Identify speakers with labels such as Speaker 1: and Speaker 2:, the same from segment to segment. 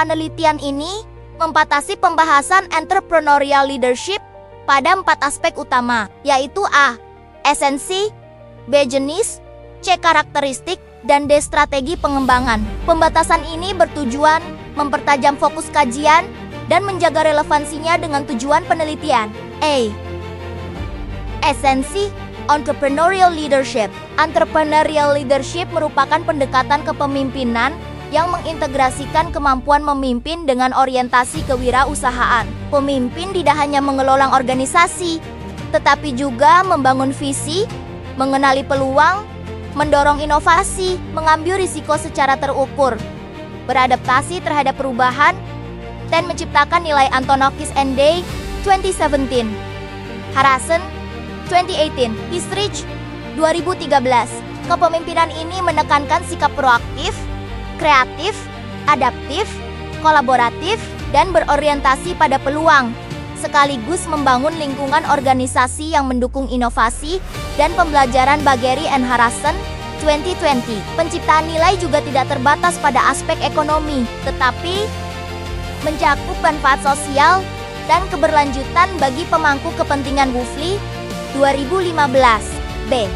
Speaker 1: penelitian ini membatasi pembahasan entrepreneurial leadership pada 4 aspek utama, yaitu A. Esensi, B. Jenis, C. Karakteristik, dan D. Strategi pengembangan. Pembatasan ini bertujuan mempertajam fokus kajian dan menjaga relevansinya dengan tujuan penelitian. A. Esensi entrepreneurial leadership. Entrepreneurial leadership merupakan pendekatan kepemimpinan yang mengintegrasikan kemampuan memimpin dengan orientasi kewirausahaan. Pemimpin tidak hanya mengelola organisasi, tetapi juga membangun visi, mengenali peluang, mendorong inovasi, mengambil risiko secara terukur, beradaptasi terhadap perubahan, dan menciptakan nilai Antonakis and Day 2017, Harrison 2018, Eastridge 2013. Kepemimpinan ini menekankan sikap proaktif, kreatif, adaptif, kolaboratif, dan berorientasi pada peluang, sekaligus membangun lingkungan organisasi yang mendukung inovasi dan pembelajaran. Bagheri and Harrison 2020. Penciptaan nilai juga tidak terbatas pada aspek ekonomi, tetapi mencakup manfaat sosial dan keberlanjutan bagi pemangku kepentingan. Wufli 2015. B.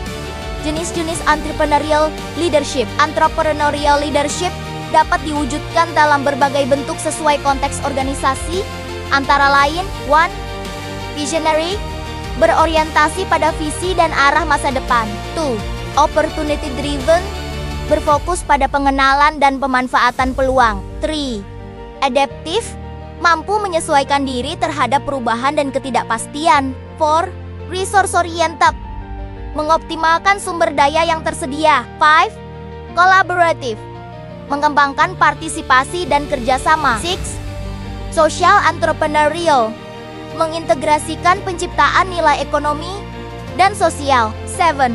Speaker 1: Jenis-jenis entrepreneurial leadership. Entrepreneurial leadership dapat diwujudkan dalam berbagai bentuk sesuai konteks organisasi, antara lain 1. Visionary, berorientasi pada visi dan arah masa depan. 2. Opportunity driven, berfokus pada pengenalan dan pemanfaatan peluang. 3. Adaptive, mampu menyesuaikan diri terhadap perubahan dan ketidakpastian. 4. Resource oriented, mengoptimalkan sumber daya yang tersedia. 5. Collaborative, mengembangkan partisipasi dan kerjasama. 6. Social entrepreneurial, mengintegrasikan penciptaan nilai ekonomi dan sosial. 7.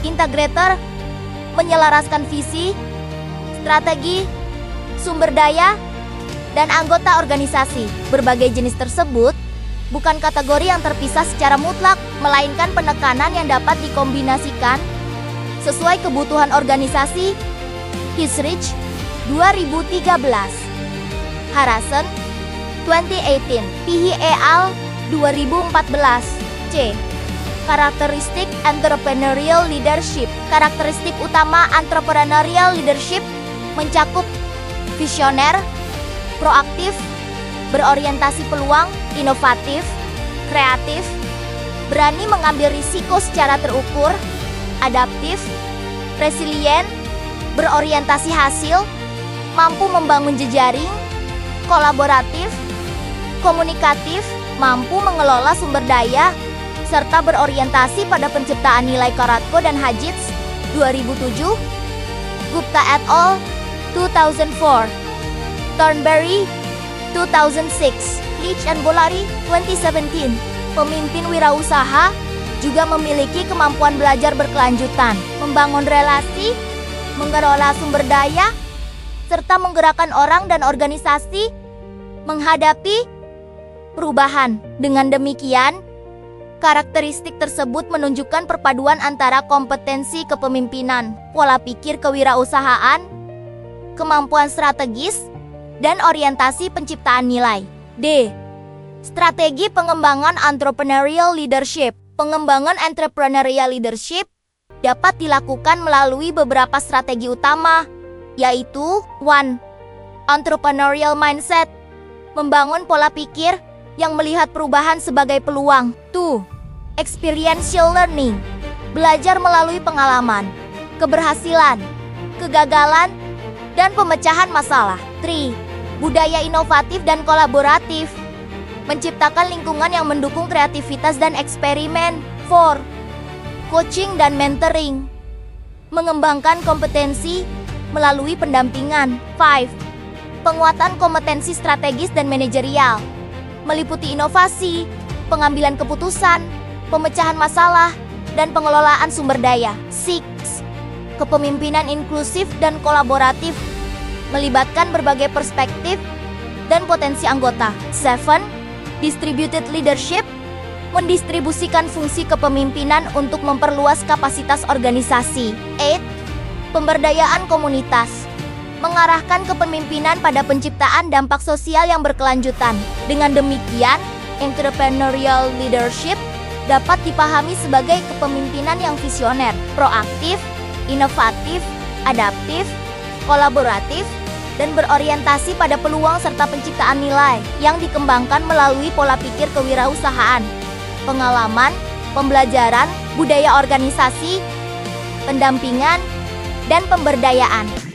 Speaker 1: Integrator, menyelaraskan visi, strategi, sumber daya, dan anggota organisasi. Berbagai jenis tersebut bukan kategori yang terpisah secara mutlak, melainkan penekanan yang dapat dikombinasikan sesuai kebutuhan organisasi. Eastridge 2013, Harrison 2018, Pihi et al. 2014. C. Karakteristik entrepreneurial leadership. Karakteristik utama entrepreneurial leadership mencakup visioner, proaktif, berorientasi peluang, inovatif, kreatif, berani mengambil risiko secara terukur, adaptif, resilient, berorientasi hasil, mampu membangun jejaring, kolaboratif, komunikatif, mampu mengelola sumber daya, serta berorientasi pada penciptaan nilai. Karatko dan Hajits 2007, Gupta et al. 2004, Thornberry 2006, Leach and Bolari 2017. Pemimpin wirausaha juga memiliki kemampuan belajar berkelanjutan, membangun relasi, mengelola sumber daya, serta menggerakkan orang dan organisasi menghadapi perubahan. Dengan demikian, karakteristik tersebut menunjukkan perpaduan antara kompetensi kepemimpinan, pola pikir kewirausahaan, kemampuan strategis, dan orientasi penciptaan nilai. D. Strategi pengembangan entrepreneurial leadership. Pengembangan entrepreneurial leadership dapat dilakukan melalui beberapa strategi utama, yaitu 1. Entrepreneurial mindset, membangun pola pikir yang melihat perubahan sebagai peluang. 2. Experiential learning, belajar melalui pengalaman, keberhasilan, kegagalan, dan pemecahan masalah. 3. Budaya inovatif dan kolaboratif, menciptakan lingkungan yang mendukung kreativitas dan eksperimen. 4. Coaching dan mentoring, mengembangkan kompetensi melalui pendampingan. 5. Penguatan kompetensi strategis dan manajerial, meliputi inovasi, pengambilan keputusan, pemecahan masalah, dan pengelolaan sumber daya. 6. Kepemimpinan inklusif dan kolaboratif, melibatkan berbagai perspektif dan potensi anggota. 7. Distributed leadership, mendistribusikan fungsi kepemimpinan untuk memperluas kapasitas organisasi. 8. Pemberdayaan komunitas, mengarahkan kepemimpinan pada penciptaan dampak sosial yang berkelanjutan. Dengan demikian, entrepreneurial leadership dapat dipahami sebagai kepemimpinan yang visioner, proaktif, inovatif, adaptif, kolaboratif, dan berorientasi pada peluang serta penciptaan nilai yang dikembangkan melalui pola pikir kewirausahaan, pengalaman, pembelajaran, budaya organisasi, pendampingan, dan pemberdayaan.